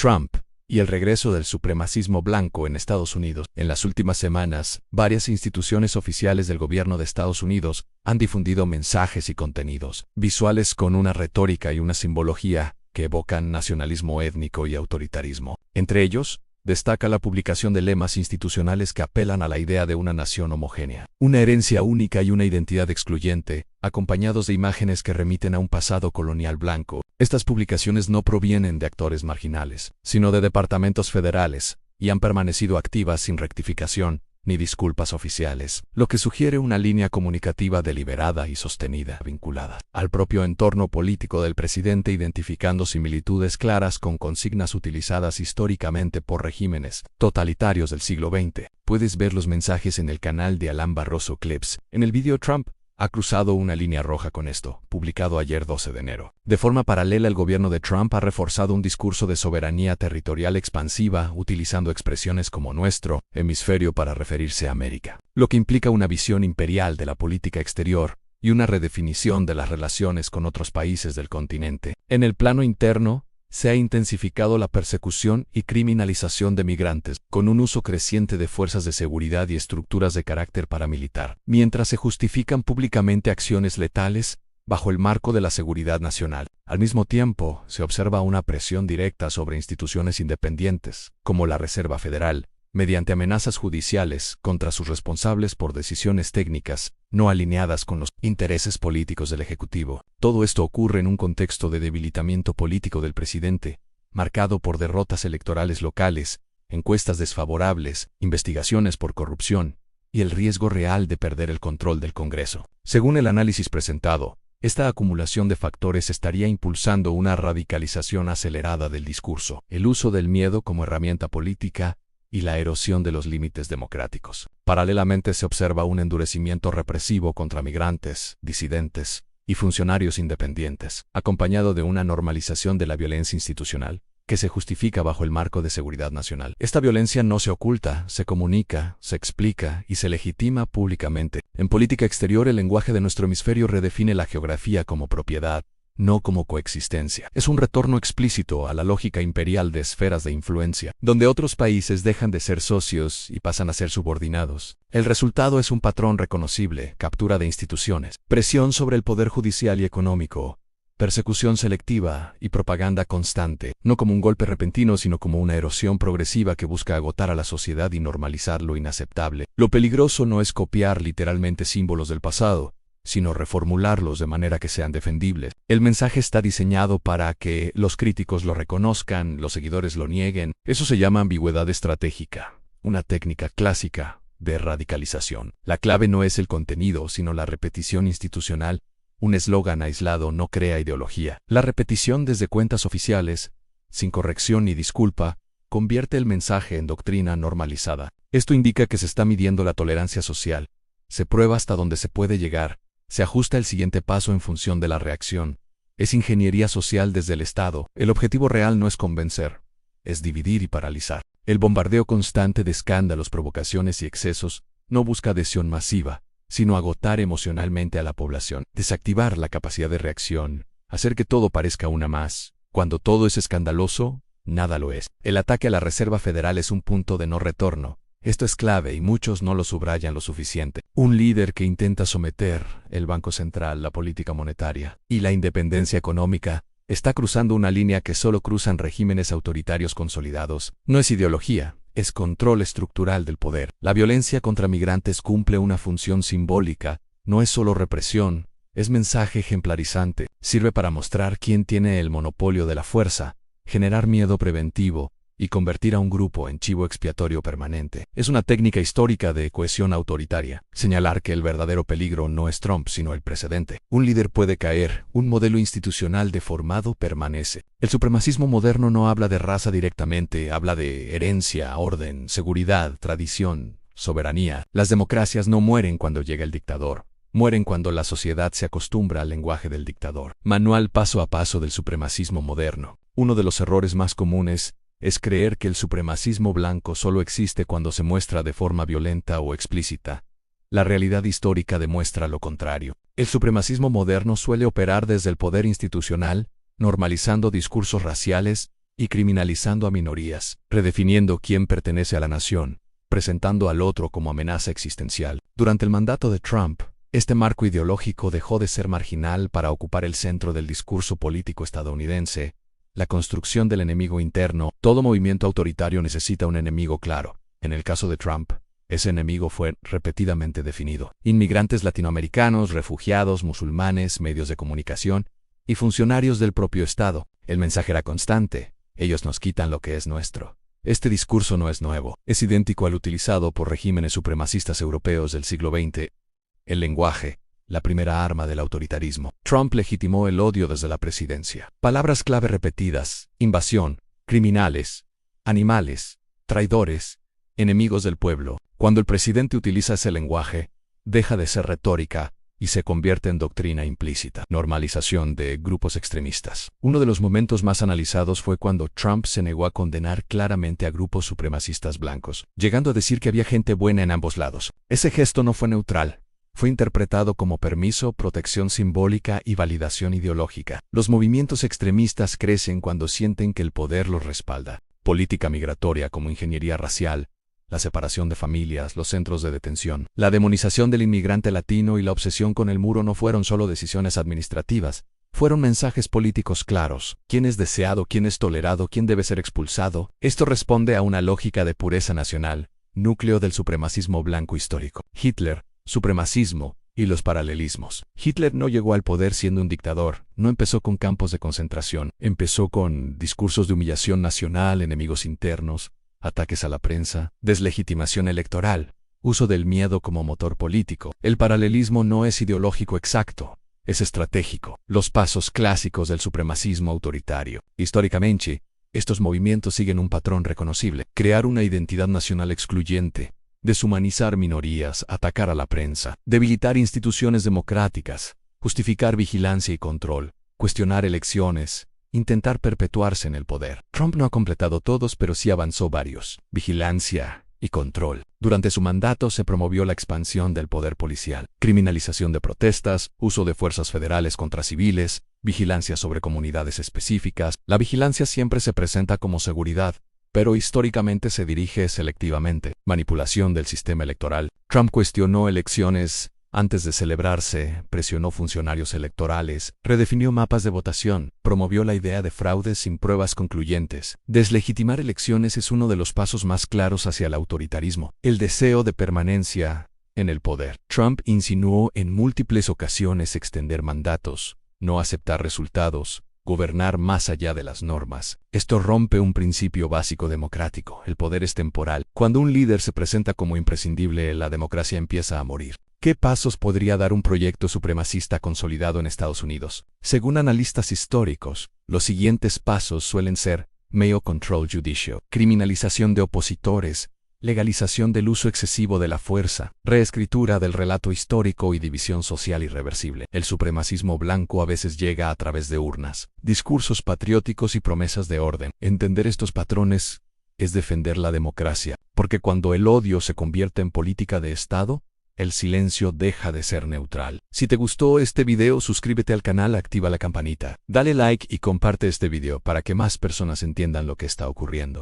Trump y el regreso del supremacismo blanco en Estados Unidos. En las últimas semanas, varias instituciones oficiales del gobierno de Estados Unidos han difundido mensajes y contenidos visuales con una retórica y una simbología que evocan nacionalismo étnico y autoritarismo. Entre ellos, destaca la publicación de lemas institucionales que apelan a la idea de una nación homogénea, una herencia única y una identidad excluyente, acompañados de imágenes que remiten a un pasado colonial blanco. Estas publicaciones no provienen de actores marginales, sino de departamentos federales, y han permanecido activas sin rectificación ni disculpas oficiales, lo que sugiere una línea comunicativa deliberada y sostenida, vinculada al propio entorno político del presidente, identificando similitudes claras con consignas utilizadas históricamente por regímenes totalitarios del siglo XX. Puedes ver los mensajes en el canal de Alan Barroso Clips. En el vídeo, Trump ha cruzado una línea roja con esto, publicado ayer 12 de enero. De forma paralela, el gobierno de Trump ha reforzado un discurso de soberanía territorial expansiva, utilizando expresiones como nuestro hemisferio para referirse a América, lo que implica una visión imperial de la política exterior y una redefinición de las relaciones con otros países del continente. En el plano interno, se ha intensificado la persecución y criminalización de migrantes, con un uso creciente de fuerzas de seguridad y estructuras de carácter paramilitar, mientras se justifican públicamente acciones letales bajo el marco de la seguridad nacional. Al mismo tiempo, se observa una presión directa sobre instituciones independientes, como la Reserva Federal, mediante amenazas judiciales contra sus responsables por decisiones técnicas no alineadas con los intereses políticos del Ejecutivo. Todo esto ocurre en un contexto de debilitamiento político del presidente, marcado por derrotas electorales locales, encuestas desfavorables, investigaciones por corrupción y el riesgo real de perder el control del Congreso. Según el análisis presentado, esta acumulación de factores estaría impulsando una radicalización acelerada del discurso, el uso del miedo como herramienta política y la erosión de los límites democráticos. Paralelamente se observa un endurecimiento represivo contra migrantes, disidentes y funcionarios independientes, acompañado de una normalización de la violencia institucional, que se justifica bajo el marco de seguridad nacional. Esta violencia no se oculta, se comunica, se explica y se legitima públicamente. En política exterior, el lenguaje de nuestro hemisferio redefine la geografía como propiedad, no como coexistencia. Es un retorno explícito a la lógica imperial de esferas de influencia, donde otros países dejan de ser socios y pasan a ser subordinados. El resultado es un patrón reconocible: captura de instituciones, presión sobre el poder judicial y económico, persecución selectiva y propaganda constante, no como un golpe repentino, sino como una erosión progresiva que busca agotar a la sociedad y normalizar lo inaceptable. Lo peligroso no es copiar literalmente símbolos del pasado, sino reformularlos de manera que sean defendibles. El mensaje está diseñado para que los críticos lo reconozcan, los seguidores lo nieguen. Eso se llama ambigüedad estratégica, una técnica clásica de radicalización. La clave no es el contenido, sino la repetición institucional. Un eslogan aislado no crea ideología. La repetición desde cuentas oficiales, sin corrección ni disculpa, convierte el mensaje en doctrina normalizada. Esto indica que se está midiendo la tolerancia social. Se prueba hasta dónde se puede llegar. Se ajusta el siguiente paso en función de la reacción. Es ingeniería social desde el Estado. El objetivo real no es convencer, es dividir y paralizar. El bombardeo constante de escándalos, provocaciones y excesos no busca adhesión masiva, sino agotar emocionalmente a la población, desactivar la capacidad de reacción, hacer que todo parezca una más. Cuando todo es escandaloso, nada lo es. El ataque a la Reserva Federal es un punto de no retorno. Esto es clave y muchos no lo subrayan lo suficiente. Un líder que intenta someter el Banco Central, la política monetaria y la independencia económica está cruzando una línea que solo cruzan regímenes autoritarios consolidados. No es ideología, es control estructural del poder. La violencia contra migrantes cumple una función simbólica, no es solo represión, es mensaje ejemplarizante. Sirve para mostrar quién tiene el monopolio de la fuerza, generar miedo preventivo y convertir a un grupo en chivo expiatorio permanente. Es una técnica histórica de cohesión autoritaria. Señalar que el verdadero peligro no es Trump, sino el precedente. Un líder puede caer, un modelo institucional deformado permanece. El supremacismo moderno no habla de raza directamente, habla de herencia, orden, seguridad, tradición, soberanía. Las democracias no mueren cuando llega el dictador. Mueren cuando la sociedad se acostumbra al lenguaje del dictador. Manual paso a paso del supremacismo moderno. Uno de los errores más comunes es creer que el supremacismo blanco solo existe cuando se muestra de forma violenta o explícita. La realidad histórica demuestra lo contrario. El supremacismo moderno suele operar desde el poder institucional, normalizando discursos raciales, y criminalizando a minorías, redefiniendo quién pertenece a la nación, presentando al otro como amenaza existencial. Durante el mandato de Trump, este marco ideológico dejó de ser marginal para ocupar el centro del discurso político estadounidense. La construcción del enemigo interno. Todo movimiento autoritario necesita un enemigo claro. En el caso de Trump, ese enemigo fue repetidamente definido. Inmigrantes latinoamericanos, refugiados, musulmanes, medios de comunicación y funcionarios del propio Estado. El mensaje era constante: ellos nos quitan lo que es nuestro. Este discurso no es nuevo, es idéntico al utilizado por regímenes supremacistas europeos del siglo XX. El lenguaje, la primera arma del autoritarismo. Trump legitimó el odio desde la presidencia. Palabras clave repetidas: invasión, criminales, animales, traidores, enemigos del pueblo. Cuando el presidente utiliza ese lenguaje, deja de ser retórica y se convierte en doctrina implícita. Normalización de grupos extremistas. Uno de los momentos más analizados fue cuando Trump se negó a condenar claramente a grupos supremacistas blancos, llegando a decir que había gente buena en ambos lados. Ese gesto no fue neutral. Fue interpretado como permiso, protección simbólica y validación ideológica. Los movimientos extremistas crecen cuando sienten que el poder los respalda. Política migratoria como ingeniería racial, la separación de familias, los centros de detención, la demonización del inmigrante latino y la obsesión con el muro no fueron solo decisiones administrativas, fueron mensajes políticos claros. ¿Quién es deseado, quién es tolerado, quién debe ser expulsado? Esto responde a una lógica de pureza nacional, núcleo del supremacismo blanco histórico. Hitler, supremacismo y los paralelismos. Hitler no llegó al poder siendo un dictador, no empezó con campos de concentración, empezó con discursos de humillación nacional, enemigos internos, ataques a la prensa, deslegitimación electoral, uso del miedo como motor político. El paralelismo no es ideológico exacto, es estratégico. Los pasos clásicos del supremacismo autoritario. Históricamente, estos movimientos siguen un patrón reconocible: crear una identidad nacional excluyente, deshumanizar minorías, atacar a la prensa, debilitar instituciones democráticas, justificar vigilancia y control, cuestionar elecciones, intentar perpetuarse en el poder. Trump no ha completado todos, pero sí avanzó varios. Vigilancia y control. Durante su mandato se promovió la expansión del poder policial, criminalización de protestas, uso de fuerzas federales contra civiles, vigilancia sobre comunidades específicas. La vigilancia siempre se presenta como seguridad, pero históricamente se dirige selectivamente. Manipulación del sistema electoral. Trump cuestionó elecciones antes de celebrarse, presionó funcionarios electorales, redefinió mapas de votación, promovió la idea de fraudes sin pruebas concluyentes. Deslegitimar elecciones es uno de los pasos más claros hacia el autoritarismo. El deseo de permanencia en el poder. Trump insinuó en múltiples ocasiones extender mandatos, no aceptar resultados, gobernar más allá de las normas. Esto rompe un principio básico democrático: el poder es temporal. Cuando un líder se presenta como imprescindible, la democracia empieza a morir. ¿Qué pasos podría dar un proyecto supremacista consolidado en Estados Unidos? Según analistas históricos, los siguientes pasos suelen ser: Mayo Control Judicio, criminalización de opositores, legalización del uso excesivo de la fuerza, reescritura del relato histórico y división social irreversible. El supremacismo blanco a veces llega a través de urnas, discursos patrióticos y promesas de orden. Entender estos patrones es defender la democracia, porque cuando el odio se convierte en política de Estado, el silencio deja de ser neutral. Si te gustó este video, suscríbete al canal, activa la campanita, dale like y comparte este video para que más personas entiendan lo que está ocurriendo.